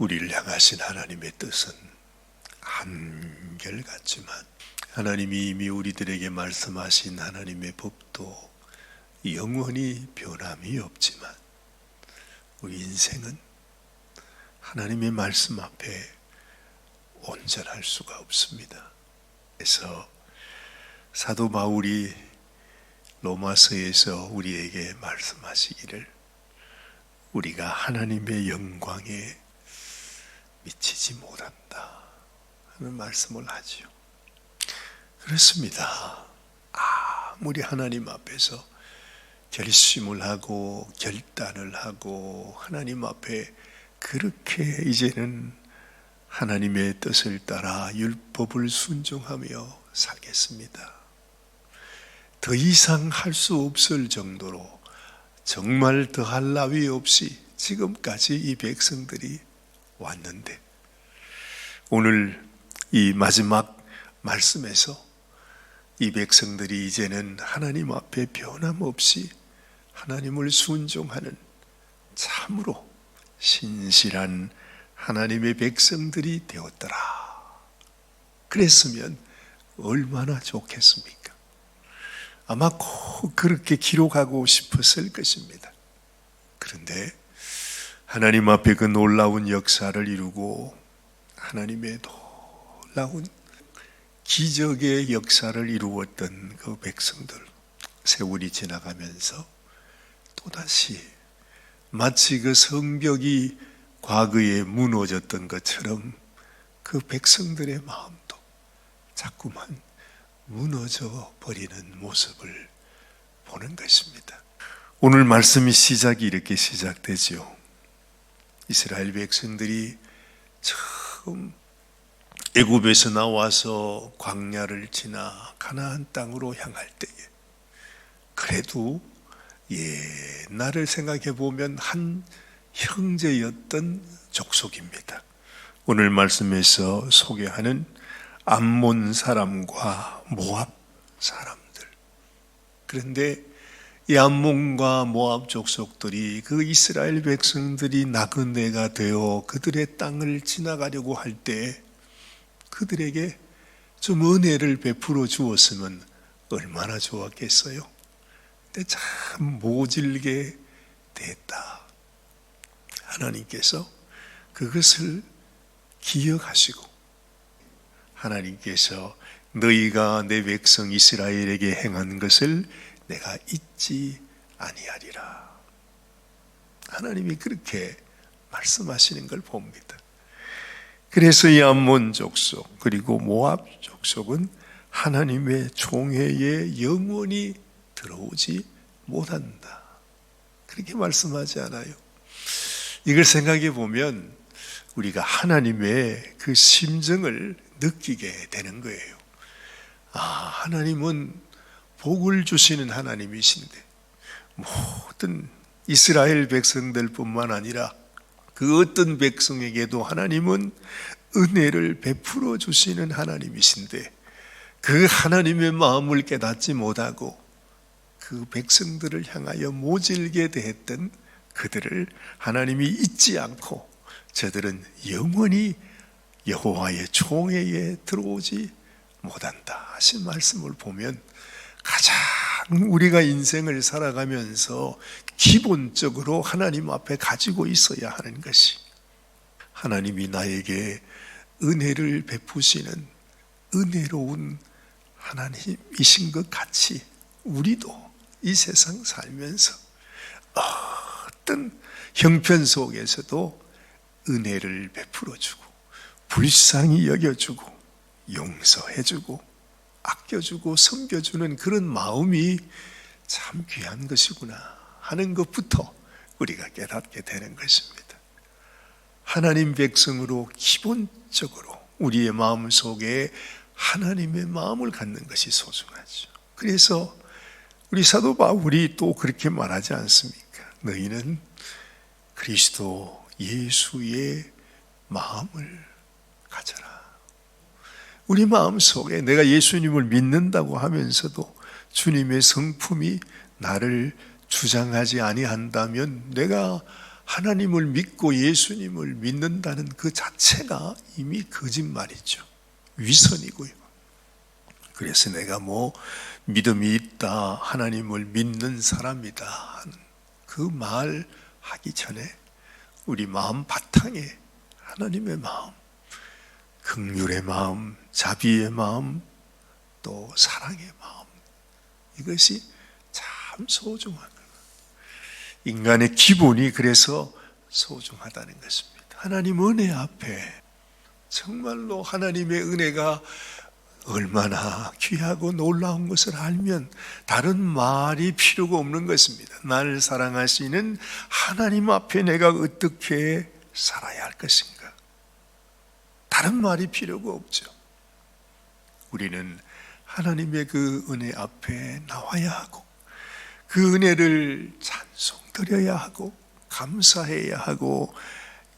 우리를 향하신 하나님의 뜻은 한결같지만 하나님이 이미 우리들에게 말씀하신 하나님의 법도 영원히 변함이 없지만 우리 인생은 하나님의 말씀 앞에 온전할 수가 없습니다. 그래서 사도 바울이 로마서에서 우리에게 말씀하시기를 우리가 하나님의 영광에 미치지 못한다 하는 말씀을 하지요. 그렇습니다. 아무리 하나님 앞에서 결심을 하고 결단을 하고 하나님 앞에 그렇게 이제는 하나님의 뜻을 따라 율법을 순종하며 살겠습니다. 더 이상 할 수 없을 정도로 정말 더할 나위 없이 지금까지 이 백성들이 왔는데 오늘 이 마지막 말씀에서 이 백성들이 이제는 하나님 앞에 변함없이 하나님을 순종하는 참으로 신실한 하나님의 백성들이 되었더라. 그랬으면 얼마나 좋겠습니까? 아마 꼭 그렇게 기록하고 싶었을 것입니다. 그런데 하나님 앞에 그 놀라운 역사를 이루고 하나님의 놀라운 기적의 역사를 이루었던 그 백성들, 세월이 지나가면서 또다시 마치 그 성벽이 과거에 무너졌던 것처럼 그 백성들의 마음도 자꾸만 무너져 버리는 모습을 보는 것입니다. 오늘 말씀이 시작이 이렇게 시작되죠. 이스라엘 백성들이 처음 애굽에서 나와서 광야를 지나 가나안 땅으로 향할 때에 그래도 옛날을 생각해 보면 한 형제였던 족속입니다. 오늘 말씀에서 소개하는 암몬 사람과 모압 사람들. 그런데 이 암몬과 모압 족속들이 그 이스라엘 백성들이 나그네가 되어 그들의 땅을 지나가려고 할 때 그들에게 좀 은혜를 베풀어 주었으면 얼마나 좋았겠어요. 근데 참 모질게 됐다. 하나님께서 그것을 기억하시고 하나님께서 너희가 내 백성 이스라엘에게 행한 것을 내가 잊지 아니하리라. 하나님이 그렇게 말씀하시는 걸 봅니다. 그래서 이 암몬 족속 그리고 모압 족속은 하나님의 총회에 영원히 들어오지 못한다. 그렇게 말씀하지 않아요. 이걸 생각해 보면 우리가 하나님의 그 심정을 느끼게 되는 거예요. 하나님은 복을 주시는 하나님이신데 모든 이스라엘 백성들뿐만 아니라 그 어떤 백성에게도 하나님은 은혜를 베풀어 주시는 하나님이신데 그 하나님의 마음을 깨닫지 못하고 그 백성들을 향하여 모질게 대했던 그들을 하나님이 잊지 않고 저들은 영원히 여호와의 총회에 들어오지 못한다 하신 말씀을 보면 가장 우리가 인생을 살아가면서 기본적으로 하나님 앞에 가지고 있어야 하는 것이 하나님이 나에게 은혜를 베푸시는 은혜로운 하나님이신 것 같이 우리도 이 세상 살면서 어떤 형편 속에서도 은혜를 베풀어주고 불쌍히 여겨주고 용서해주고 아껴주고 섬겨주는 그런 마음이 참 귀한 것이구나 하는 것부터 우리가 깨닫게 되는 것입니다. 하나님 백성으로 기본적으로 우리의 마음속에 하나님의 마음을 갖는 것이 소중하죠. 그래서 우리 사도 바울이 또 그렇게 말하지 않습니까? 너희는 그리스도 예수의 마음을 가져라. 우리 마음속에 내가 예수님을 믿는다고 하면서도 주님의 성품이 나를 주장하지 아니한다면 내가 하나님을 믿고 예수님을 믿는다는 그 자체가 이미 거짓말이죠. 위선이고요. 그래서 내가 믿음이 있다, 하나님을 믿는 사람이다 하는 그 말 하기 전에 우리 마음 바탕에 하나님의 마음, 긍휼의 마음, 자비의 마음, 또 사랑의 마음, 이것이 참 소중한 거예요. 인간의 기본이 그래서 소중하다는 것입니다. 하나님 은혜 앞에 정말로 하나님의 은혜가 얼마나 귀하고 놀라운 것을 알면 다른 말이 필요가 없는 것입니다. 나를 사랑하시는 하나님 앞에 내가 어떻게 살아야 할 것인가? 다른 말이 필요가 없죠. 우리는 하나님의 그 은혜 앞에 나와야 하고 그 은혜를 찬송드려야 하고 감사해야 하고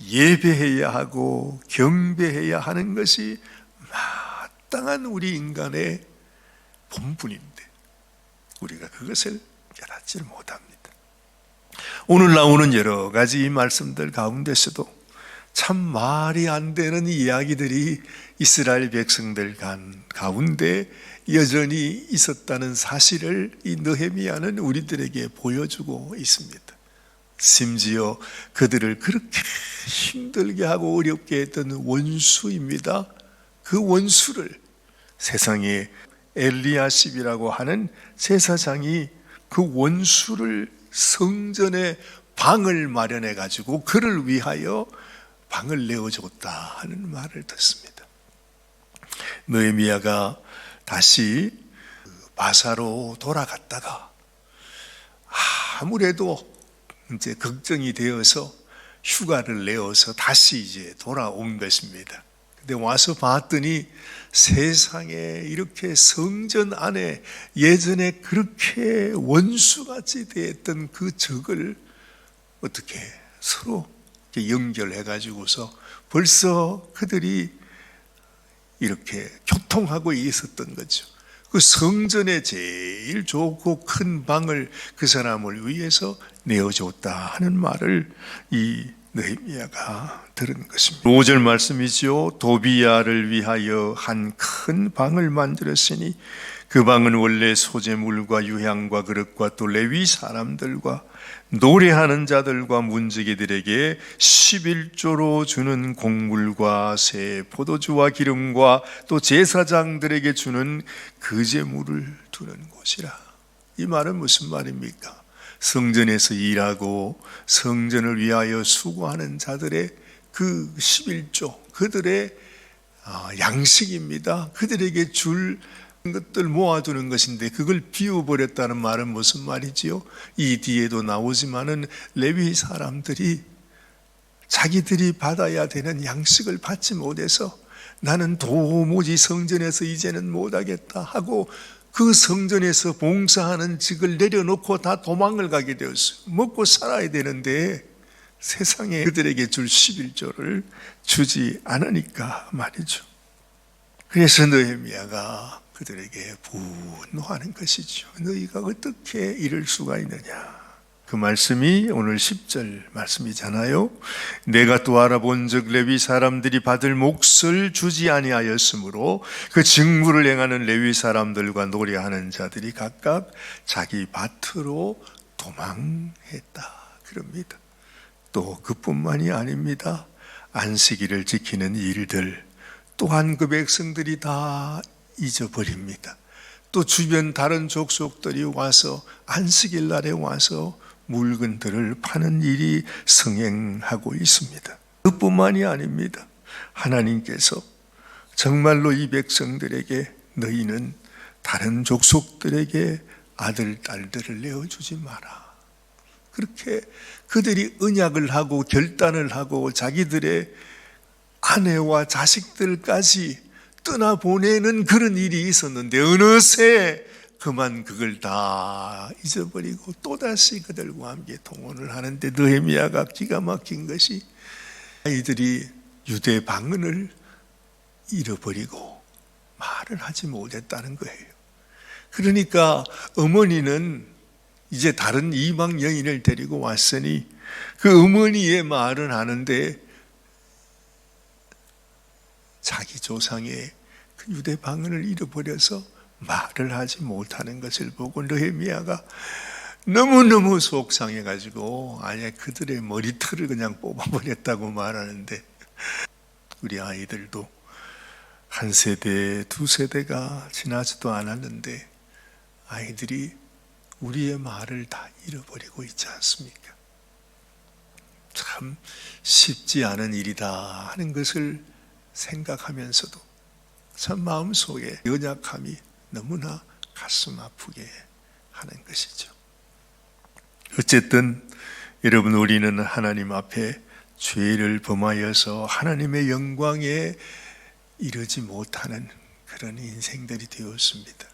예배해야 하고 경배해야 하는 것이 마땅한 우리 인간의 본분인데 우리가 그것을 깨닫지 못합니다. 오늘 나오는 여러 가지 말씀들 가운데서도 참 말이 안 되는 이야기들이 이스라엘 백성들 가운데 여전히 있었다는 사실을 이 느헤미야는 우리들에게 보여주고 있습니다. 심지어 그들을 그렇게 힘들게 하고 어렵게 했던 원수입니다. 그 원수를 세상에 엘리야십이라고 하는 제사장이 그 원수를 성전에 방을 마련해 가지고 그를 위하여 방을 내어줬다 하는 말을 듣습니다. 느헤미야가 다시 바사로 돌아갔다가 아무래도 이제 걱정이 되어서 휴가를 내어서 다시 이제 돌아온 것입니다. 근데 와서 봤더니 세상에 이렇게 성전 안에 예전에 그렇게 원수같이 되었던 그 적을 어떻게 서로 연결해 가지고서 벌써 그들이 이렇게 교통하고 있었던 거죠. 그 성전에 제일 좋고 큰 방을 그 사람을 위해서 내어줬다 하는 말을 이 느헤미야가 들은 것입니다. 5절 말씀이죠. 도비야를 위하여 한 큰 방을 만들었으니 그 방은 원래 소재물과 유향과 그릇과 또 레위 사람들과 노래하는 자들과 문지기들에게 11조로 주는 곡물과 새 포도주와 기름과 또 제사장들에게 주는 그제물을 두는 곳이라. 이 말은 무슨 말입니까? 성전에서 일하고 성전을 위하여 수고하는 자들의 그 11조, 그들의 양식입니다. 그들에게 줄 것들 모아두는 것인데 그걸 비워버렸다는 말은 무슨 말이지요? 이 뒤에도 나오지만은 레위 사람들이 자기들이 받아야 되는 양식을 받지 못해서 나는 도무지 성전에서 이제는 못하겠다 하고 그 성전에서 봉사하는 직을 내려놓고 다 도망을 가게 되었어요. 먹고 살아야 되는데 세상에 그들에게 줄 11조를 주지 않으니까 말이죠. 그래서 느헤미야가 그들에게 분노하는 것이죠. 너희가 어떻게 이럴 수가 있느냐. 그 말씀이 오늘 10절 말씀이잖아요. 내가 또 알아본즉 레위 사람들이 받을 몫을 주지 아니하였으므로 그 직무를 행하는 레위 사람들과 노래하는 자들이 각각 자기 밭으로 도망했다 그럽니다. 또 그뿐만이 아닙니다. 안식일을 지키는 일들 또한 그 백성들이 다 잊어버립니다. 또 주변 다른 족속들이 와서 안식일 날에 와서 물건들을 파는 일이 성행하고 있습니다. 그뿐만이 아닙니다. 하나님께서 정말로 이 백성들에게 너희는 다른 족속들에게 아들, 딸들을 내어주지 마라. 그렇게 그들이 언약을 하고 결단을 하고 자기들의 아내와 자식들까지 떠나보내는 그런 일이 있었는데 어느새 그만 그걸 다 잊어버리고 또다시 그들과 함께 동원을 하는데 느헤미야가 기가 막힌 것이 아이들이 유대 방언을 잃어버리고 말을 하지 못했다는 거예요. 그러니까 어머니는 이제 다른 이방 여인을 데리고 왔으니 그 어머니의 말은 하는데 자기 조상의 그 유대 방언을 잃어버려서 말을 하지 못하는 것을 보고 느헤미야가 너무너무 속상해가지고 아예 그들의 머리털을 그냥 뽑아버렸다고 말하는데, 우리 아이들도 한 세대, 두 세대가 지나지도 않았는데 아이들이 우리의 말을 다 잃어버리고 있지 않습니까? 참 쉽지 않은 일이다 하는 것을 생각하면서도 참 마음속에 연약함이 너무나 가슴 아프게 하는 것이죠. 어쨌든 여러분, 우리는 하나님 앞에 죄를 범하여서 하나님의 영광에 이르지 못하는 그런 인생들이 되었습니다.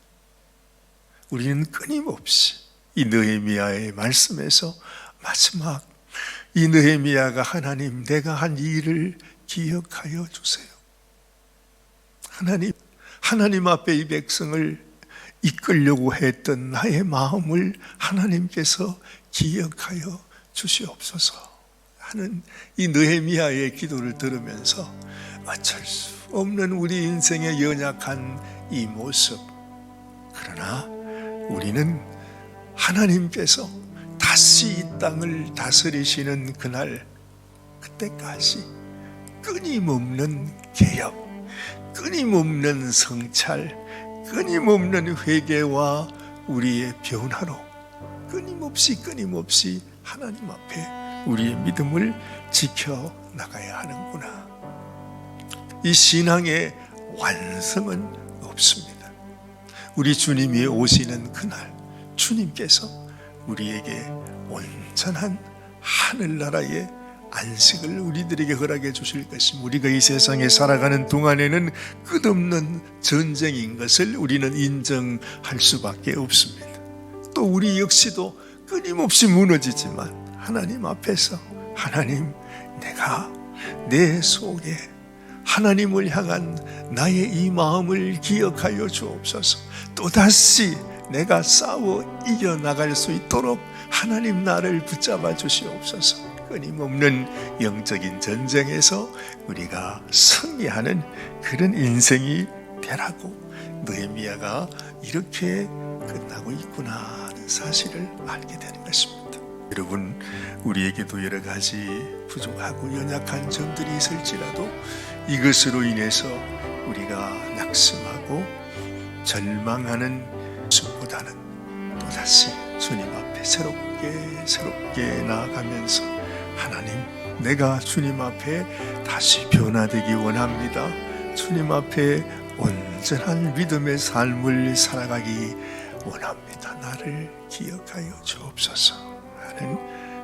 우리는 끊임없이 이 느헤미야의 말씀에서 마지막 이 느헤미야가 하나님, 내가 한 이 일을 기억하여 주세요. 하나님 앞에 이 백성을 이끌려고 했던 나의 마음을 하나님께서 기억하여 주시옵소서 하는 이 느헤미야의 기도를 들으면서 어쩔 수 없는 우리 인생의 연약한 이 모습, 그러나 우리는 하나님께서 다시 이 땅을 다스리시는 그날, 그때까지 끊임없는 개혁, 끊임없는 성찰, 끊임없는 회개와 우리의 변화로 끊임없이 하나님 앞에 우리의 믿음을 지켜나가야 하는구나. 이 신앙의 완성은 없습니다. 우리 주님이 오시는 그날, 주님께서 우리에게 온전한 하늘나라의 안식을 우리들에게 허락해 주실 것입니다. 우리가 이 세상에 살아가는 동안에는 끝없는 전쟁인 것을 우리는 인정할 수밖에 없습니다. 또 우리 역시도 끊임없이 무너지지만 하나님 앞에서, 하나님, 내가 내 속에 하나님을 향한 나의 이 마음을 기억하여 주옵소서. 또다시 내가 싸워 이겨나갈 수 있도록 하나님 나를 붙잡아 주시옵소서. 끊임없는 영적인 전쟁에서 우리가 승리하는 그런 인생이 되라고 느헤미야가 이렇게 끝나고 있구나 하는 사실을 알게 되는 것입니다. 여러분, 우리에게도 여러 가지 부족하고 연약한 점들이 있을지라도 이것으로 인해서 우리가 낙심하고 절망하는 것보다는 또다시 주님 앞에 새롭게 나아가면서, 하나님, 내가 주님 앞에 다시 변화되기 원합니다. 주님 앞에 온전한 믿음의 삶을 살아가기 원합니다. 나를 기억하여 주옵소서 하는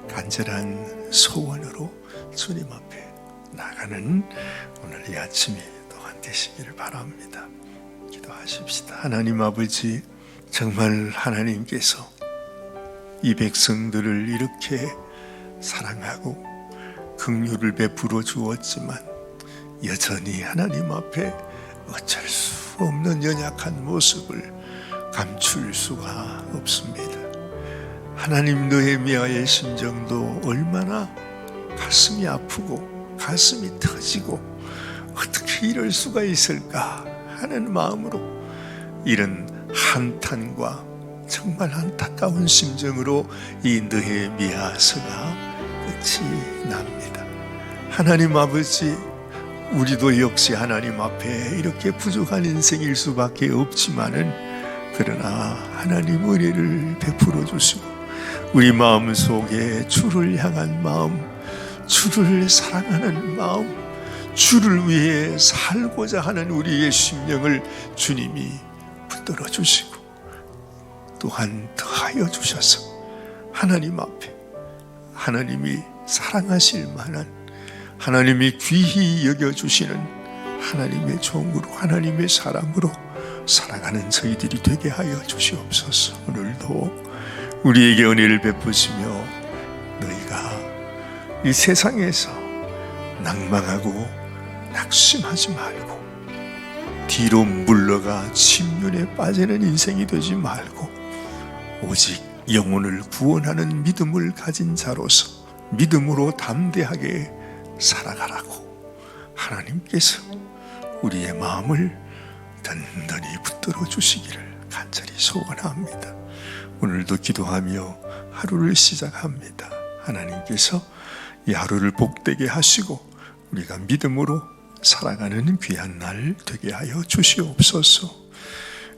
간절한 소원으로 주님 앞에 나가는 오늘 이 아침이 또한 되시기를 바랍니다. 기도하십시다. 하나님 아버지, 정말 하나님께서 이 백성들을 이렇게 사랑하고 긍휼을 베풀어 주었지만 여전히 하나님 앞에 어쩔 수 없는 연약한 모습을 감출 수가 없습니다. 하나님, 느헤미야의 심정도 얼마나 가슴이 아프고 가슴이 터지고 어떻게 이럴 수가 있을까 하는 마음으로 이런 한탄과 정말 안타까운 심정으로 이 느헤미야서가 끝이 납니다. 하나님 아버지, 우리도 역시 하나님 앞에 이렇게 부족한 인생일 수밖에 없지만은, 그러나 하나님 은혜를 베풀어 주시고 우리 마음 속에 주를 향한 마음, 주를 사랑하는 마음, 주를 위해 살고자 하는 우리의 심령을 주님이 붙들어 주시고 또한 더하여 주셔서 하나님 앞에 하나님이 사랑하실 만한, 하나님이 귀히 여겨주시는 하나님의 종으로, 하나님의 사람으로 살아가는 저희들이 되게 하여 주시옵소서. 오늘도 우리에게 은혜를 베푸시며 너희가 이 세상에서 낭망하고 낙심하지 말고 뒤로 물러가 침륜에 빠지는 인생이 되지 말고 오직 영혼을 구원하는 믿음을 가진 자로서 믿음으로 담대하게 살아가라고 하나님께서 우리의 마음을 든든히 붙들어 주시기를 간절히 소원합니다. 오늘도 기도하며 하루를 시작합니다. 하나님께서 이 하루를 복되게 하시고 우리가 믿음으로 살아가는 귀한 날 되게 하여 주시옵소서.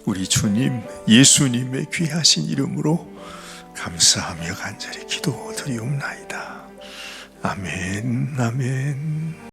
우리 주님 예수님의 귀하신 이름으로 감사하며 간절히 기도드리옵나이다. 아멘, 아멘.